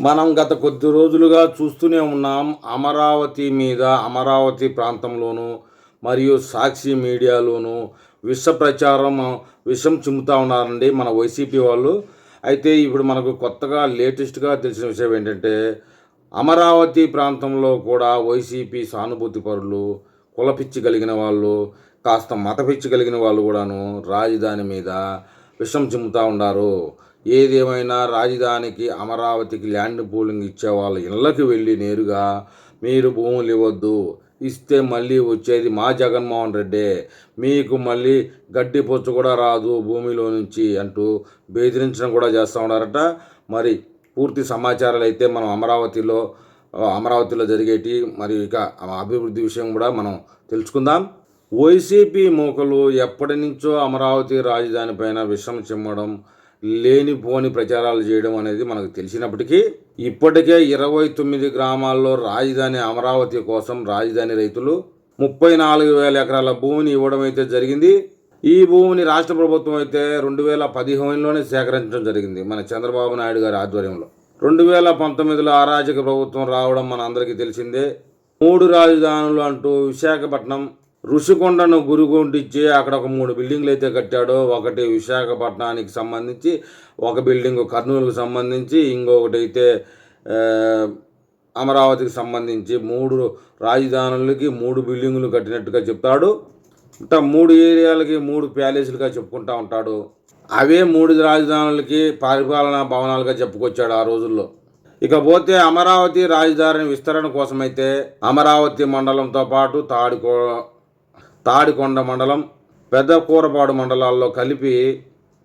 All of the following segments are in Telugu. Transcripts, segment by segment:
మనం గత కొద్ది రోజులుగా చూస్తూనే ఉన్నాం. అమరావతి మీద, అమరావతి ప్రాంతంలోనూ మరియు సాక్షి మీడియాలోనూ విష ప్రచారం, విషం చిమ్ముతా ఉన్నారండి మన వైసీపీ వాళ్ళు. అయితే ఇప్పుడు మనకు కొత్తగా లేటెస్ట్‌గా తెలిసిన విషయం ఏంటంటే, అమరావతి ప్రాంతంలో కూడా వైసీపీ సానుభూతి పరులు, కులపిచ్చి కలిగిన వాళ్ళు, కాస్త మతపిచ్చి కలిగిన వాళ్ళు కూడాను రాజధాని మీద విషం చిమ్ముతా ఉండారు. ఏదేమైనా రాజధానికి అమరావతికి ల్యాండ్ పూలింగ్ ఇచ్చే వాళ్ళ ఇళ్ళకి వెళ్ళి నేరుగా మీరు భూములు ఇవ్వద్దు, ఇస్తే మళ్ళీ వచ్చేది మా జగన్మోహన్ రెడ్డే, మీకు మళ్ళీ గడ్డి పొచ్చు కూడా రాదు భూమిలో నుంచి అంటూ బెదిరించడం కూడా చేస్తూ ఉన్నారట. మరి పూర్తి సమాచారాలు అయితే మనం అమరావతిలో జరిగేటి మరి ఇక అభివృద్ధి విషయం కూడా మనం తెలుసుకుందాం. వైసీపీ మూకలు ఎప్పటి నుంచో అమరావతి రాజధాని పైన విషం చిమ్మడం, లేనిపోని ప్రచారాలు చేయడం అనేది మనకు తెలిసినప్పటికీ ఇప్పటికే 29 గ్రామాల్లో రాజధాని అమరావతి కోసం రాజధాని రైతులు 34,000 ఎకరాల భూమిని ఇవ్వడం అయితే జరిగింది. ఈ భూమిని రాష్ట్ర ప్రభుత్వం అయితే 2015లోనే సేకరించడం జరిగింది మన చంద్రబాబు నాయుడు గారి ఆధ్వర్యంలో. 2019లో అరాజక ప్రభుత్వం రావడం మన అందరికీ తెలిసిందే. 3 రాజధానులు అంటూ విశాఖపట్నం ఋషికొండను గురికొంటిచ్చి అక్కడ ఒక 3 బిల్డింగ్లు అయితే కట్టాడో, ఒకటి విశాఖపట్నానికి సంబంధించి, ఒక బిల్డింగ్ కర్నూలుకు సంబంధించి, ఇంకొకటి అయితే అమరావతికి సంబంధించి 3 రాజధానులకి 3 బిల్డింగులు కట్టినట్టుగా చెప్తాడు. ఇంకా 3 ఏరియాలకి 3 ప్యాలెస్లుగా చెప్పుకుంటా ఉంటాడు. అవే 3 రాజధానులకి పరిపాలనా భవనాలుగా చెప్పుకొచ్చాడు ఆ రోజుల్లో. ఇకపోతే అమరావతి రాజధాని విస్తరణ కోసమైతే అమరావతి మండలంతో పాటు తాడికొండ మండలం, పెద్దకూరపాడు మండలాల్లో కలిపి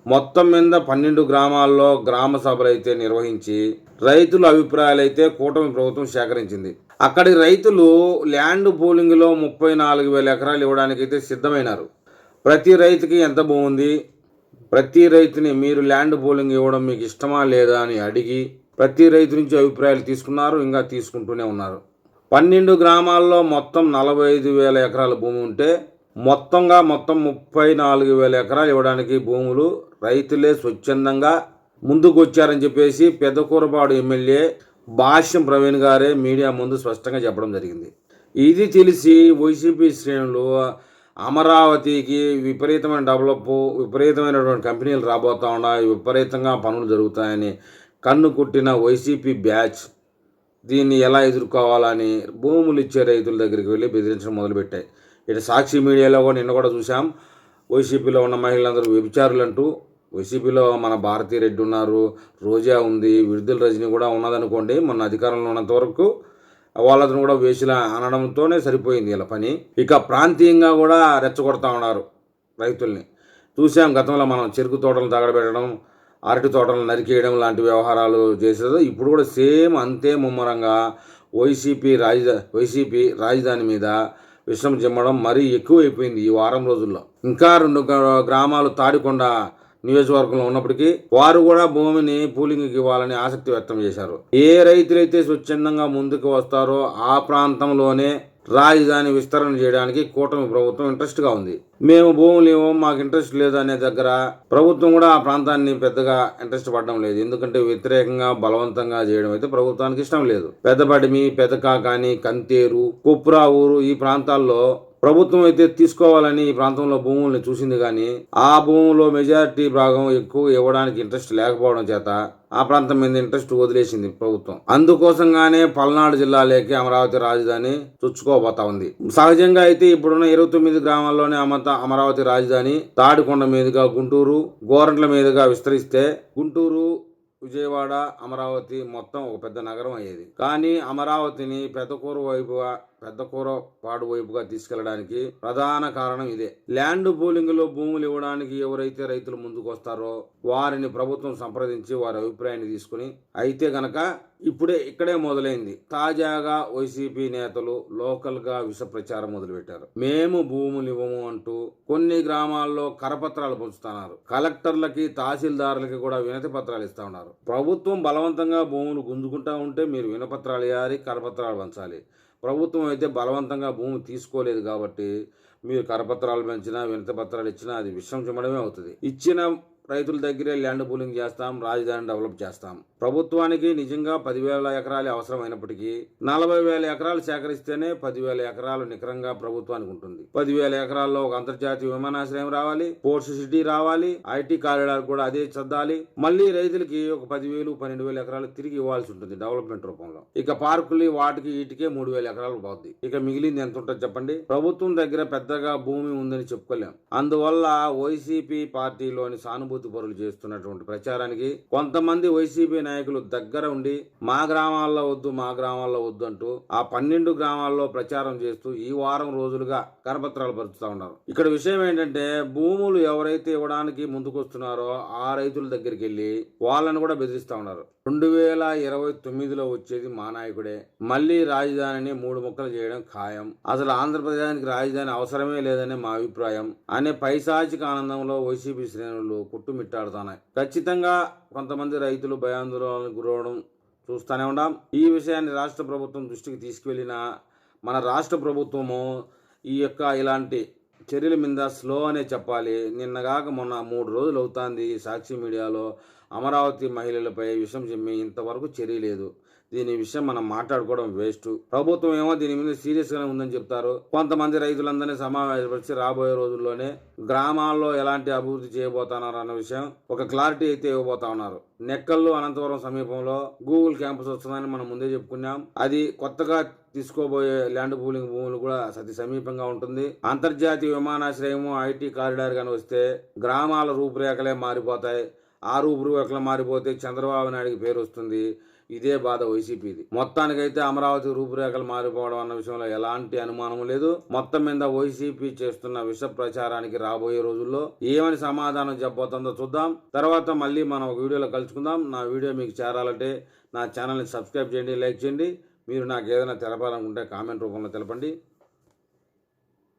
మొత్తం మీద 12 గ్రామాల్లో గ్రామ సభలు అయితే నిర్వహించి రైతుల అభిప్రాయాలు అయితే కూటమి ప్రభుత్వం సేకరించింది. అక్కడి రైతులు ల్యాండ్ పూలింగ్లో 34,000 ఎకరాలు ఇవ్వడానికి అయితే సిద్ధమైనారు. ప్రతి రైతుకి ఎంత భూమి ఉంది, ప్రతి రైతుని మీరు ల్యాండ్ పూలింగ్ ఇవ్వడం మీకు ఇష్టమా లేదా అని అడిగి ప్రతి రైతు నుంచి అభిప్రాయాలు తీసుకున్నారు, ఇంకా తీసుకుంటూనే ఉన్నారు. 12 గ్రామాల్లో మొత్తం 45,000 ఎకరాల భూమి ఉంటే మొత్తం 34,000 ఎకరాలు ఇవ్వడానికి భూములు రైతులే స్వచ్ఛందంగా ముందుకు వచ్చారని చెప్పేసి పెద్దకూరపాడు ఎమ్మెల్యే భాష్యం ప్రవీణ్ గారే మీడియా ముందు స్పష్టంగా చెప్పడం జరిగింది. ఇది తెలిసి వైసీపీ శ్రేణులు అమరావతికి విపరీతమైనటువంటి కంపెనీలు రాబోతా ఉన్నాయి, విపరీతంగా పనులు జరుగుతాయని కన్ను కుట్టిన వైసీపీ బ్యాచ్ దీన్ని ఎలా ఎదుర్కోవాలని భూములు ఇచ్చే రైతుల దగ్గరికి వెళ్ళి బెదిరించడం మొదలుపెట్టాయి. ఇటు సాక్షి మీడియాలో కూడా నిన్న కూడా చూసాం. వైసీపీలో ఉన్న మహిళలందరూ వ్యభిచారులంటూ, వైసీపీలో మన భారతీ రెడ్డి ఉన్నారు, రోజా ఉంది, విడుదల రజని కూడా ఉన్నదనుకోండి. మొన్న అధికారంలో ఉన్నంత వరకు వాళ్ళని కూడా వేసిలా అనడంతోనే సరిపోయింది ఇలా పని. ఇక ప్రాంతీయంగా కూడా రెచ్చగొడతా ఉన్నారు రైతుల్ని. చూసాం గతంలో మనం చెరుకు తోటలు తగలబెట్టడం, అరటి తోటలను నరికేయడం లాంటి వ్యవహారాలు చేసేది. ఇప్పుడు కూడా సేమ్ అంతే ముమ్మరంగా వైసీపీ రాజధాని మీద విషం చిమ్మడం మరీ ఎక్కువైపోయింది ఈ వారం రోజుల్లో. ఇంకా 2 గ్రామాలు తాడికొండ నియోజకవర్గంలో ఉన్నప్పటికీ వారు కూడా భూమిని పూలింగ్కి ఇవ్వాలని ఆసక్తి వ్యక్తం చేశారు. ఏ రైతులైతే స్వచ్ఛందంగా ముందుకు వస్తారో ఆ ప్రాంతంలోనే రాజధాని విస్తరణ చేయడానికి కూటమి ప్రభుత్వం ఇంట్రెస్ట్గా ఉంది. మేము భూములు ఇవ్వం, మాకు ఇంట్రెస్ట్ లేదు అనే దగ్గర ప్రభుత్వం కూడా ఆ ప్రాంతాన్ని పెద్దగా ఇంట్రెస్ట్ పడడం లేదు. ఎందుకంటే వ్యతిరేకంగా బలవంతంగా చేయడం అయితే ప్రభుత్వానికి ఇష్టం లేదు. పెద్దపడిమి, పెదకాకాని, కంతేరు, కుప్రావూరు ఈ ప్రాంతాల్లో ప్రభుత్వం అయితే తీసుకోవాలని ఈ ప్రాంతంలో భూముల్ని చూసింది, కానీ ఆ భూములో మెజారిటీ భాగం ఎక్కువ ఇవ్వడానికి ఇంట్రెస్ట్ లేకపోవడం చేత ఆ ప్రాంతం మీద ఇంట్రెస్ట్ వదిలేసింది ప్రభుత్వం. అందుకోసంగానే పల్నాడు జిల్లాలోకి అమరావతి రాజధాని చొచ్చుకోబోతా ఉంది. సహజంగా అయితే ఇప్పుడున్న 29 గ్రామాల్లోనే అమరావతి రాజధాని తాడికొండ మీదుగా గుంటూరు, గోరంట్ల మీదుగా విస్తరిస్తే గుంటూరు, విజయవాడ, అమరావతి మొత్తం ఒక పెద్ద నగరం అయ్యేది. కానీ అమరావతిని పెద్దకూరపాడు వైపుగా తీసుకెళ్లడానికి ప్రధాన కారణం ఇదే. ల్యాండ్ పూలింగ్లో భూములు ఇవ్వడానికి ఎవరైతే రైతులు ముందుకు వస్తారో వారిని ప్రభుత్వం సంప్రదించి వారి అభిప్రాయాన్ని తీసుకుని అయితే గనక ఇక్కడే మొదలైంది. తాజాగా వైసీపీ నేతలు లోకల్గా విష ప్రచారం మొదలుపెట్టారు. మేము భూములు ఇవ్వము అంటూ కొన్ని గ్రామాల్లో కరపత్రాలు పంచుతున్నారు. కలెక్టర్లకి, తహసీల్దారులకి కూడా వినతి పత్రాలు ఇస్తా ఉన్నారు. ప్రభుత్వం బలవంతంగా భూములు గుంజుకుంటా ఉంటే మీరు వినపత్రాలు ఇవ్వాలి, కరపత్రాలు పంచాలి. ప్రభుత్వం అయితే బలవంతంగా భూమి తీసుకోలేదు కాబట్టి మీరు కరపత్రాలు పెంచినా, వినతి పత్రాలు ఇచ్చినా అది విషం చిమ్మడమే అవుతుంది. ఇచ్చిన రైతుల దగ్గరే ల్యాండ్ పూలింగ్ చేస్తాం, రాజధాని డెవలప్ చేస్తాం. ప్రభుత్వానికి నిజంగా 10,000 ఎకరాలు అవసరమైనప్పటికీ 40,000 ఎకరాలు సేకరిస్తేనే 10,000 ఎకరాలు నికరంగా ప్రభుత్వానికి ఉంటుంది. 10,000 ఎకరాల్లో ఒక అంతర్జాతీయ విమానాశ్రయం రావాలి, పోర్ట్స్ సిటీ రావాలి, ఐటీ కారిడార్ కూడా అదే చద్దాలి. మళ్ళీ రైతులకి ఒక 10,000, 12,000 ఎకరాలు తిరిగి ఇవ్వాల్సి ఉంటుంది డెవలప్మెంట్ రూపంలో. ఇక పార్కులు వాటికి వీటికే 3,000 ఎకరాలు పోద్ది. ఇక మిగిలింది ఎంత ఉంటుంది చెప్పండి? ప్రభుత్వం దగ్గర పెద్దగా భూమి ఉందని చెప్పుకోలేం. అందువల్ల వైసీపీ పార్టీలోని సానుభూతి పరులు చేస్తున్నటువంటి ప్రచారానికి కొంతమంది వైసీపీ నాయకులు దగ్గర ఉండి మా గ్రామాల్లో వద్దు అంటూ ఆ 12 గ్రామాల్లో ప్రచారం చేస్తూ ఈ వారం రోజులుగా కరపత్రాలు పరుచుతా ఉన్నారు. ఇక్కడ విషయం ఏంటంటే, భూములు ఎవరైతే ఇవ్వడానికి ముందుకొస్తున్నారో ఆ రైతుల దగ్గరికి వెళ్ళి వాళ్ళని కూడా బెదిరిస్తా ఉన్నారు. 2029లో వచ్చేది మా నాయకుడే, మళ్ళీ రాజధానిని 3 ముక్కలు చేయడం ఖాయం, అసలు ఆంధ్రప్రదేశానికి రాజధాని అవసరమే లేదనే మా అభిప్రాయం అనే పైశాచిక ఆనందంలో వైసీపీ శ్రేణులు కుట్టుమిట్టాడుతున్నాయి. ఖచ్చితంగా కొంతమంది రైతులు భయాందోళనకు గురవడం చూస్తూనే ఉన్నాం. ఈ విషయాన్ని రాష్ట్ర ప్రభుత్వం దృష్టికి తీసుకువెళ్ళిన మన రాష్ట్ర ప్రభుత్వము ఈ యొక్క ఇలాంటి చర్యల మీద స్లో అనే చెప్పాలి. నిన్నగాక మొన్న 3 రోజులు అవుతుంది సాక్షి మీడియాలో అమరావతి మహిళలపై విషం చిమ్మి ఇంతవరకు చర్య లేదు. దీని విషయం మనం మాట్లాడుకోవడం వేస్ట్. ప్రభుత్వం ఏమో దీని మీద సీరియస్ గానే ఉందని చెప్తారు. కొంతమంది రైతులందరినీ సమావేశపరిచి రాబోయే రోజుల్లోనే గ్రామాల్లో ఎలాంటి అభివృద్ధి చేయబోతున్నారు అన్న విషయం ఒక క్లారిటీ అయితే ఇవ్వబోతా ఉన్నారు. నెక్కల్లు అనంతపురం సమీపంలో గూగుల్ క్యాంపస్ వస్తుందని మనం ముందే చెప్పుకున్నాం. అది కొత్తగా తీసుకోబోయే ల్యాండ్ పూలింగ్ భూములు కూడా అతి సమీపంగా ఉంటుంది. అంతర్జాతీయ విమానాశ్రయము, ఐటీ కారిడార్ గాని వస్తే గ్రామాల రూపురేఖలే మారిపోతాయి. ఆ రూపురేఖలు మారిపోతే చంద్రబాబు నాయుడికి పేరు వస్తుంది. ఇదే బాధ వైసీపీది. మొత్తానికైతే అమరావతి రూపురేఖలు మారిపోవడం అన్న విషయంలో ఎలాంటి అనుమానం లేదు. మొత్తం మీద వైసీపీ చేస్తున్న విష ప్రచారానికి రాబోయే రోజుల్లో ఏమని సమాధానం చెప్పబోతుందో చూద్దాం. తర్వాత మళ్ళీ మనం ఒక వీడియోలో కలుసుకుందాం. నా వీడియో మీకు చేరాలంటే నా ఛానల్ని సబ్స్క్రైబ్ చేయండి, లైక్ చేయండి. మీరు నాకు ఏదైనా తెలపాలనుకుంటే కామెంట్ రూపంలో తెలపండి.